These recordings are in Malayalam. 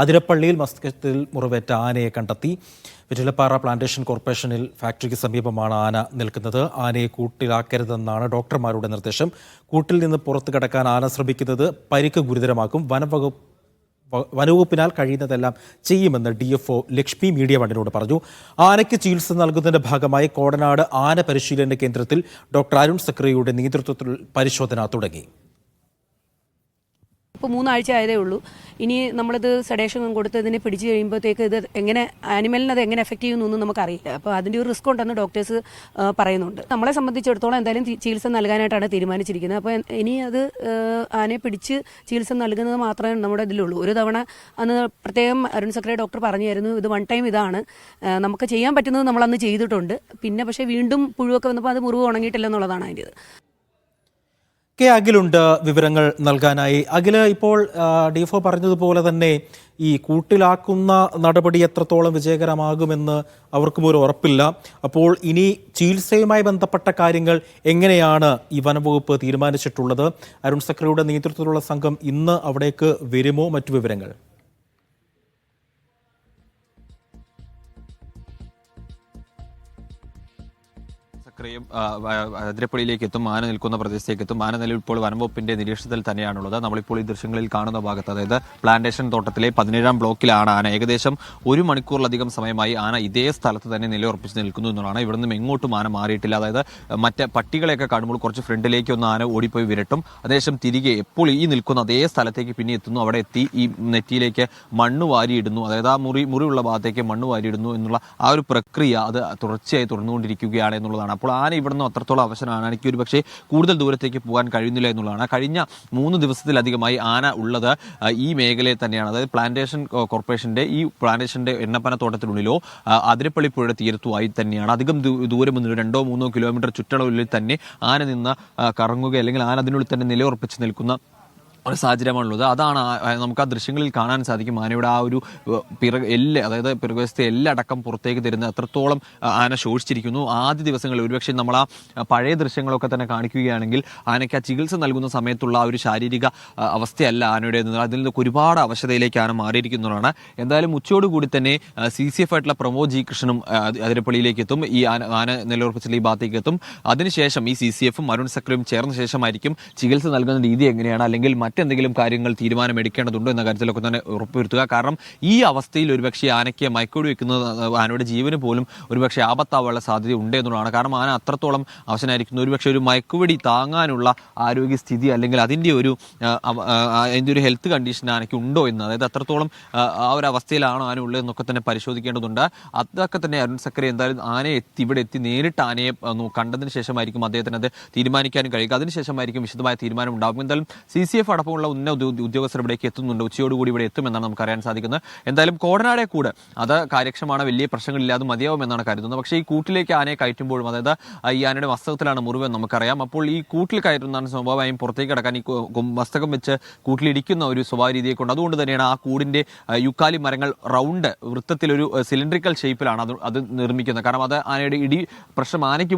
അതിരപ്പള്ളിയിൽ മസ്കറ്റിൽ മുറിവേറ്റ ആനയെ കണ്ടെത്തി. വിറ്റിലപ്പാറ പ്ലാന്റേഷൻ കോർപ്പറേഷനിൽ ഫാക്ടറിക്ക് സമീപമാണ് ആന നിൽക്കുന്നത്. ആനയെ കൂട്ടിലാക്കരുതെന്നാണ് ഡോക്ടർമാരുടെ നിർദ്ദേശം. കൂട്ടിൽ നിന്ന് പുറത്തു കടക്കാൻ ആന ശ്രമിക്കുന്നത് പരിക്ക് ഗുരുതരമാക്കും. വനവകുപ്പിനാൽ കഴിയുന്നതെല്ലാം ചെയ്യുമെന്ന് DFO ലക്ഷ്മി മീഡിയ വണ്ണിനോട് പറഞ്ഞു. ആനയ്ക്ക് ചികിത്സ നൽകുന്നതിന്റെ ഭാഗമായി കോടനാട് ആന പരിശീലന കേന്ദ്രത്തിൽ ഡോക്ടർ അരുൺ സക്രിയയുടെ നേതൃത്വത്തിൽ പരിശോധന തുടങ്ങി. ഇപ്പോൾ 3 ആഴ്ച ആയതേ ഉള്ളൂ. ഇനി നമ്മളിത് സെഡേഷൻ കൊടുത്ത് ഇതിനെ പിടിച്ചു കഴിയുമ്പോഴത്തേക്ക് ഇത് എങ്ങനെ ആനിമലിനെ അത് എങ്ങനെ എഫക്റ്റ് ചെയ്യുമെന്നൊന്നും നമുക്കറിയില്ല. അപ്പോൾ അതിൻ്റെ ഒരു റിസ്ക് ഉണ്ടെന്ന് ഡോക്ടേഴ്സ് പറയുന്നുണ്ട്. നമ്മളെ സംബന്ധിച്ചിടത്തോളം എന്തായാലും ചികിത്സ നൽകാനായിട്ടാണ് തീരുമാനിച്ചിരിക്കുന്നത്. അപ്പോൾ ഇനി അത് ആനയെ പിടിച്ച് ചികിത്സ നൽകുന്നത് മാത്രമേ നമ്മുടെ ഇതിലുള്ളൂ. ഒരു തവണ അന്ന് പ്രത്യേകം അരുൺ സക്രിയ ഡോക്ടർ പറഞ്ഞായിരുന്നു, ഇത് വൺ ടൈം ഇതാണ്, നമുക്ക് ചെയ്യാൻ പറ്റുന്നത് നമ്മളന്ന് ചെയ്തിട്ടുണ്ട്. പിന്നെ പക്ഷേ വീണ്ടും പുഴുവൊക്കെ വന്നപ്പോൾ അത് മുറിവ് ഉണങ്ങിയിട്ടില്ല എന്നുള്ളതാണ് അതിൻ്റെ. അഖിലുണ്ട് വിവരങ്ങൾ നൽകാനായി. അഖില്, ഇപ്പോൾ DFO പറഞ്ഞതുപോലെ തന്നെ ഈ കൂട്ടിലാക്കുന്ന നടപടി എത്രത്തോളം വിജയകരമാകുമെന്ന് അവർക്കും ഒരു ഉറപ്പില്ല. അപ്പോൾ ഇനി ചികിത്സയുമായി ബന്ധപ്പെട്ട കാര്യങ്ങൾ എങ്ങനെയാണ് ഈ വനംവകുപ്പ് തീരുമാനിച്ചിട്ടുള്ളത്? അരുൺ സക്രിയയുടെ നേതൃത്വത്തിലുള്ള സംഘം ഇന്ന് അവിടേക്ക് വരുമോ? മറ്റു വിവരങ്ങൾ? അതിരപ്പള്ളിയിലേക്ക് എത്തും, ആന നിൽക്കുന്ന പ്രദേശത്തേക്ക് എത്തും. ആന നിലവിൽ ഇപ്പോൾ വനംവകുപ്പിന്റെ നിരീക്ഷണത്തിൽ തന്നെയാണുള്ളത്. നമ്മളിപ്പോൾ ഈ ദൃശ്യങ്ങളിൽ കാണുന്ന ഭാഗത്ത്, അതായത് പ്ലാന്റേഷൻ തോട്ടത്തിലെ 17ാം ബ്ലോക്കിലാണ് ആന. ഏകദേശം 1 മണിക്കൂറിലധികം സമയമായി ആന ഇതേ സ്ഥലത്ത് തന്നെ നിലയുറപ്പിച്ച് നിൽക്കുന്നു എന്നുള്ളതാണ്. ഇവിടെ നിന്നും എങ്ങോട്ടും ആന മാറിയിട്ടില്ല. അതായത് മറ്റേ പട്ടികളെയൊക്കെ കാണുമ്പോൾ കുറച്ച് ഫ്രണ്ടിലേക്ക് ഒന്ന് ആന ഓടിപ്പോയി വിരട്ടും. അതിനുശേഷം തിരികെ എപ്പോൾ ഈ നിൽക്കുന്ന അതേ സ്ഥലത്തേക്ക് പിന്നെ എത്തുന്നു. അവിടെ എത്തി ഈ നെറ്റിയിലേക്ക് മണ്ണ് വാരിയിടുന്നു. അതായത് ആ മുറിയുള്ള ഭാഗത്തേക്ക് മണ്ണ് വാരിയിടുന്നു എന്നുള്ള ആ ഒരു പ്രക്രിയ അത് തുടർച്ചയായി തുടർന്നുകൊണ്ടിരിക്കുകയാണ് എന്നുള്ളതാണ്. അപ്പോൾ ആന ഇവിടുന്ന് അത്രത്തോളം അവശനാണ്. എനിക്ക് ഒരു പക്ഷേ കൂടുതൽ ദൂരത്തേക്ക് പോകാൻ കഴിയുന്നില്ല എന്നുള്ളതാണ്. കഴിഞ്ഞ 3 ദിവസത്തിലധികമായി ആന ഉള്ളത് ഈ മേഖലയിൽ തന്നെയാണ്. അതായത് പ്ലാന്റേഷൻ കോർപ്പറേഷന്റെ ഈ പ്ലാന്റേഷന്റെ എണ്ണപ്പനത്തോട്ടത്തിനുള്ളിലോ അതിരപ്പള്ളി പുഴയുടെ തീരത്തുമായി തന്നെയാണ്. അധികം ദൂരമൊന്നും 2-3 കിലോമീറ്റർ ചുറ്റളവിൽ തന്നെ ആന നിന്ന് കറങ്ങുക, അല്ലെങ്കിൽ ആന അതിനുള്ളിൽ തന്നെ നിലയുറപ്പിച്ച് നിൽക്കുന്ന ഒരു സാഹചര്യമാണുള്ളത്. അതാണ് നമുക്ക് ആ ദൃശ്യങ്ങളിൽ കാണാൻ സാധിക്കും. ആനയുടെ ആ ഒരു അതായത് പിറകുവശത്തെ എല്ലടക്കം പുറത്തേക്ക് തരുന്ന എത്രത്തോളം ആന ശോഷിച്ചിരിക്കുന്നു. ആദ്യ ദിവസങ്ങളിൽ ഒരുപക്ഷെ നമ്മൾ ആ പഴയ ദൃശ്യങ്ങളൊക്കെ തന്നെ കാണിക്കുകയാണെങ്കിൽ ആനയ്ക്ക് ആ ചികിത്സ നൽകുന്ന സമയത്തുള്ള ആ ഒരു ശാരീരിക അവസ്ഥയല്ല ആനയുടെ. അതിൽ നിന്നൊക്കെ ഒരുപാട് അവശതയിലേക്ക് ആന മാറിയിരിക്കുന്നതാണ്. എന്തായാലും ഉച്ചയോടുകൂടി തന്നെ CCF ആയിട്ടുള്ള പ്രമോദ് G കൃഷ്ണനും അതിരപ്പള്ളിയിലേക്ക് എത്തും. ഈ ആന നിലയുറപ്പിച്ചുള്ള ഈ ഭാഗത്തേക്ക് എത്തും. അതിനുശേഷം ഈ CCFും അരുൺ സക്രിയും ചേർന്ന ശേഷമായിരിക്കും ചികിത്സ നൽകുന്ന രീതി എങ്ങനെയാണ്, അല്ലെങ്കിൽ മറ്റെന്തെങ്കിലും കാര്യങ്ങൾ തീരുമാനമെടുക്കേണ്ടതുണ്ടോ എന്ന കാര്യത്തിലൊക്കെ തന്നെ ഉറപ്പുവരുത്തുക. കാരണം ഈ അവസ്ഥയിൽ ഒരുപക്ഷെ ആനയ്ക്ക് മയക്കുവെടി വെക്കുന്നത് ആനയുടെ ജീവന് പോലും ഒരുപക്ഷെ ആപത്താവാനുള്ള സാധ്യത ഉണ്ട് എന്നുള്ളതാണ്. കാരണം ആന അത്രത്തോളം അവശനായിരിക്കുന്നു. ഒരുപക്ഷെ ഒരു മയക്കുവെടി താങ്ങാനുള്ള ആരോഗ്യസ്ഥിതി, അല്ലെങ്കിൽ അതിൻ്റെ ഒരു ഹെൽത്ത് കണ്ടീഷൻ ആനയ്ക്ക് ഉണ്ടോ എന്ന്, അതായത് അത്രത്തോളം ആ ഒരു അവസ്ഥയിലാണോ ആന ഉള്ളതെന്നൊക്കെ തന്നെ പരിശോധിക്കേണ്ടതുണ്ട്. അതൊക്കെ തന്നെ അരുൺ സക്രിയ എന്തായാലും ആനയെ ഇവിടെ എത്തി നേരിട്ട് ആനയെ കണ്ടതിന് ശേഷമായിരിക്കും അദ്ദേഹത്തിന് അത് തീരുമാനിക്കാനും കഴിയുക. അതിനുശേഷമായിരിക്കും വിശദമായ തീരുമാനം ഉണ്ടാകും. എന്തായാലും CCF അടക്കമുള്ള ഉദ്യോഗസ്ഥർ ഇവിടേക്ക് എത്തുന്നുണ്ട്. ഉച്ചയോടുകൂടി ഇവിടെ എത്തുമെന്നാണ് നമുക്ക് അറിയാൻ സാധിക്കുന്നത്. എന്തായാലും കോടനാടെ കൂട് അത് കാര്യക്ഷമമാണ്, വലിയ പ്രശ്നങ്ങളില്ലാതെ മതിയാവുമെന്നാണ് കരുതുന്നത്. പക്ഷേ ഈ കൂട്ടിലേക്ക് ആനയെ കയറ്റുമ്പോഴും, അതായത് ഈ ആനയുടെ മസ്തകത്തിലാണ് മുറിവെന്ന് നമുക്കറിയാം. അപ്പോൾ ഈ കൂട്ടിൽ കയറ്റുന്നതാണ് സ്വാഭാവികമായും പുറത്തേക്ക് കടക്കാൻ ഈ മസ്തകം വെച്ച് കൂട്ടിലിടിക്കുന്ന ഒരു സ്വഭാവ രീതിയെ കൊണ്ട്. അതുകൊണ്ട് തന്നെയാണ് ആ കൂടിന്റെ യുക്കാലി മരങ്ങൾ റൗണ്ട് വൃത്തത്തിലൊരു സിലിണ്ടറിക്കൽ ഷേപ്പിലാണ് അത് നിർമ്മിക്കുന്നത്. കാരണം അത് ആനയുടെ ഇടി പ്രശ്നം, ആനയ്ക്ക്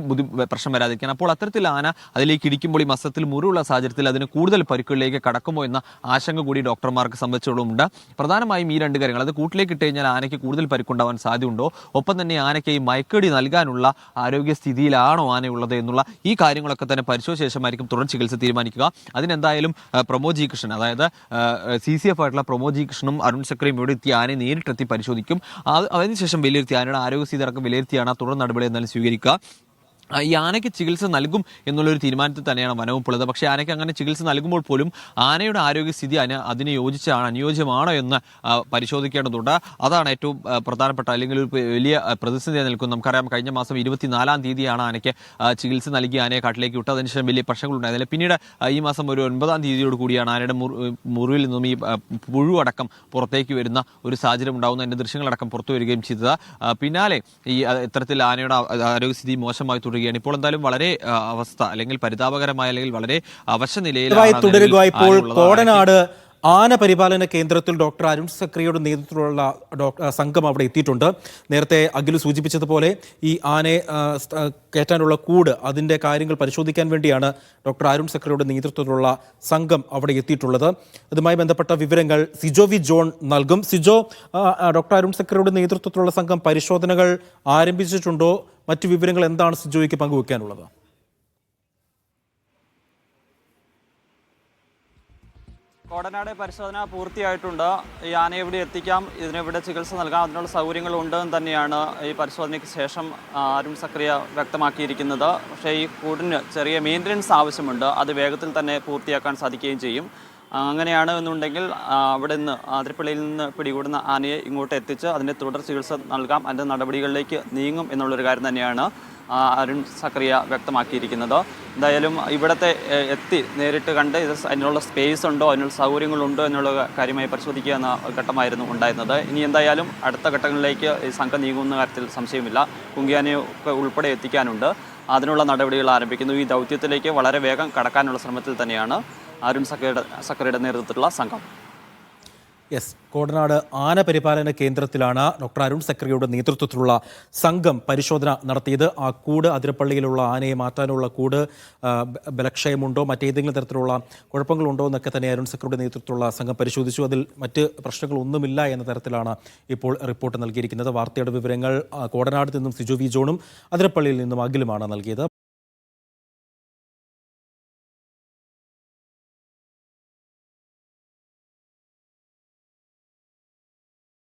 പ്രശ്നം വരാതിരിക്കാൻ. അപ്പോൾ അത്തരത്തിൽ ആന അതിലേക്ക് ഇടിക്കുമ്പോൾ ഈ മസ്തകത്തിൽ മുറിവുള്ള സാഹചര്യത്തിൽ അതിന് കൂടുതൽ പരിക്കുകളിലേക്ക് കടക്കുമോ എന്ന ആശങ്ക കൂടി ഡോക്ടർമാർക്ക് സംബന്ധിച്ചോളുമുണ്ട്. പ്രധാനമായും ഈ 2 കാര്യങ്ങൾ, അത് കൂട്ടിലേക്ക് ഇട്ട് കഴിഞ്ഞാൽ ആനയ്ക്ക് കൂടുതൽ പരിക്കുണ്ടാവാൻ സാധ്യതയുണ്ടോ, ഒപ്പം തന്നെ ആനയ്ക്ക് ഈ മയക്കടി നൽകാനുള്ള ആരോഗ്യസ്ഥിതിയിലാണോ ആനയുള്ളത് എന്നുള്ള ഈ കാര്യങ്ങളൊക്കെ തന്നെ പരിശോധിച്ച ശേഷമായിരിക്കും തുടർ ചികിത്സ തീരുമാനിക്കുക. അതിനെന്തായാലും പ്രമോദ് G കൃഷ്ണൻ, അതായത് CCF ആയിട്ടുള്ള പ്രമോദ് G കൃഷ്ണനും അരുൺ സക്രിയും ഇവിടെ എത്തി ആനയെ നേരിട്ടെത്തി പരിശോധിക്കും. അതിനുശേഷം വിലയിരുത്തി ആനയുടെ ആരോഗ്യസ്ഥിതി അടക്കം വിലയിരുത്തിയാണ് തുടർ നടപടി എന്നാലും സ്വീകരിക്കുക. ഈ ആനയ്ക്ക് ചികിത്സ നൽകും എന്നുള്ളൊരു തീരുമാനത്തിൽ തന്നെയാണ് വനവകുപ്പുള്ളത്. പക്ഷേ ആനയ്ക്ക് അങ്ങനെ ചികിത്സ നൽകുമ്പോൾ പോലും ആനയുടെ ആരോഗ്യസ്ഥിതി അതിന് യോജിച്ചാണ്, അനുയോജ്യമാണോ എന്ന് പരിശോധിക്കേണ്ടതുണ്ട്. അതാണ് ഏറ്റവും പ്രധാനപ്പെട്ട, അല്ലെങ്കിൽ ഒരു വലിയ പ്രതിസന്ധി നിൽക്കുന്നത്. നമുക്കറിയാം, കഴിഞ്ഞ മാസം 24-ാം തീയതിയാണ് ആനയ്ക്ക് ചികിത്സ നൽകി ആനയെ കാട്ടിലേക്ക് വിട്ടത്. അതിനുശേഷം വലിയ പ്രശ്നങ്ങളുണ്ടായിരുന്നില്ല. പിന്നീട് ഈ മാസം ഒരു 9-ാം തീയതിയോട് കൂടിയാണ് ആനയുടെ മുറിവിൽ നിന്നും ഈ പുഴുവടക്കം പുറത്തേക്ക് വരുന്ന ഒരു സാഹചര്യം ഉണ്ടാകുന്ന അതിൻ്റെ ദൃശ്യങ്ങളടക്കം പുറത്തു വരികയും ചെയ്തത്. പിന്നാലെ ഈ ഇത്തരത്തിൽ ആനയുടെ ആരോഗ്യസ്ഥിതി മോശമായി തുടരുകയാണ്. ഇപ്പോൾ എന്തായാലും വളരെ അവസ്ഥ, അല്ലെങ്കിൽ പരിതാപകരമായ, അല്ലെങ്കിൽ വളരെ അവശ നിലയിൽ തുടരുക. ഇപ്പോൾ കോടനാട് ആന പരിപാലന കേന്ദ്രത്തിൽ ഡോക്ടർ അരുൺ സക്രിയയുടെ നേതൃത്വത്തിലുള്ള സംഘം അവിടെ എത്തിയിട്ടുണ്ട്. നേരത്തെ അഖിൽ സൂചിപ്പിച്ചതുപോലെ ഈ ആനയെ കയറ്റാനുള്ള കൂട് അതിൻ്റെ കാര്യങ്ങൾ പരിശോധിക്കാൻ വേണ്ടിയാണ് ഡോക്ടർ അരുൺ സക്രിയയുടെ നേതൃത്വത്തിലുള്ള സംഘം അവിടെ എത്തിയിട്ടുള്ളത്. അതുമായി ബന്ധപ്പെട്ട വിവരങ്ങൾ സിജോ വി ജോൺ നൽകും. സിജോ, ഡോക്ടർ അരുൺ സക്രിയയുടെ നേതൃത്വത്തിലുള്ള സംഘം പരിശോധനകൾ ആരംഭിച്ചിട്ടുണ്ടോ? മറ്റു വിവരങ്ങൾ എന്താണ് സിജോയ്ക്ക് പങ്കുവെക്കാനുള്ളത്? കോടനാട് പരിശോധന പൂർത്തിയായിട്ടുണ്ട്. ഈ ആനയെ ഇവിടെ എത്തിക്കാം, ഇതിനിവിടെ ചികിത്സ നൽകാം, അതിനുള്ള സൗകര്യങ്ങളുണ്ടെന്ന് തന്നെയാണ് ഈ പരിശോധനയ്ക്ക് ശേഷം അരുൺ സക്രിയ വ്യക്തമാക്കിയിരിക്കുന്നത്. പക്ഷേ ഈ കൂടിന് ചെറിയ മെയിൻ്റനൻസ് ആവശ്യമുണ്ട്, അത് വേഗത്തിൽ തന്നെ പൂർത്തിയാക്കാൻ സാധിക്കുകയും ചെയ്യും. അങ്ങനെയാണ് എന്നുണ്ടെങ്കിൽ അവിടെ നിന്ന് അതിരപ്പള്ളിയിൽ നിന്ന് പിടികൂടുന്ന ആനയെ ഇങ്ങോട്ട് എത്തിച്ച് അതിൻ്റെ തുടർ ചികിത്സ നൽകാം, അതിൻ്റെ നടപടികളിലേക്ക് നീങ്ങും എന്നുള്ളൊരു കാര്യം തന്നെയാണ് അരുൺ സക്രിയ വ്യക്തമാക്കിയിരിക്കുന്നത്. എന്തായാലും ഇവിടത്തെ എത്തി നേരിട്ട് കണ്ട് ഇത് അതിനുള്ള സ്പേസ് ഉണ്ടോ, അതിനുള്ള സൗകര്യങ്ങളുണ്ടോ എന്നുള്ള കാര്യമായി പരിശോധിക്കുക എന്ന ഘട്ടമായിരുന്നു ഉണ്ടായിരുന്നത്. ഇനി എന്തായാലും അടുത്ത ഘട്ടങ്ങളിലേക്ക് ഈ സംഘം നീങ്ങുന്ന കാര്യത്തിൽ സംശയമില്ല. കുങ്കിയാനയൊക്കെ ഉൾപ്പെടെ എത്തിക്കാനുണ്ട്, അതിനുള്ള നടപടികൾ ആരംഭിക്കുന്നു. ഈ ദൗത്യത്തിലേക്ക് വളരെ വേഗം കടക്കാനുള്ള ശ്രമത്തിൽ തന്നെയാണ് അരുൺ സക്രിയയുടെ നേതൃത്വത്തിലുള്ള സംഘം. യെസ്, കോടനാട് ആന പരിപാലന കേന്ദ്രത്തിലാണ് ഡോക്ടർ അരുൺ സക്രിയയുടെ നേതൃത്വത്തിലുള്ള സംഘം പരിശോധന നടത്തിയത്. ആ കൂട്, അതിരപ്പള്ളിയിലുള്ള ആനയെ മാറ്റാനുള്ള കൂട്, ബലക്ഷയമുണ്ടോ, മറ്റേതെങ്കിലും തരത്തിലുള്ള കുഴപ്പങ്ങളുണ്ടോ എന്നൊക്കെ തന്നെ അരുൺ സക്രിയയുടെ നേതൃത്വത്തിലുള്ള സംഘം പരിശോധിച്ചു. അതിൽ മറ്റ് പ്രശ്നങ്ങളൊന്നുമില്ല എന്ന തരത്തിലാണ് ഇപ്പോൾ റിപ്പോർട്ട് നൽകിയിരിക്കുന്നത്. വാർത്തയുടെ വിവരങ്ങൾ കോടനാട് നിന്നും സിജോ വി ജോണും അതിരപ്പള്ളിയിൽ നിന്നും അഖിലുമാണ് നൽകിയത്.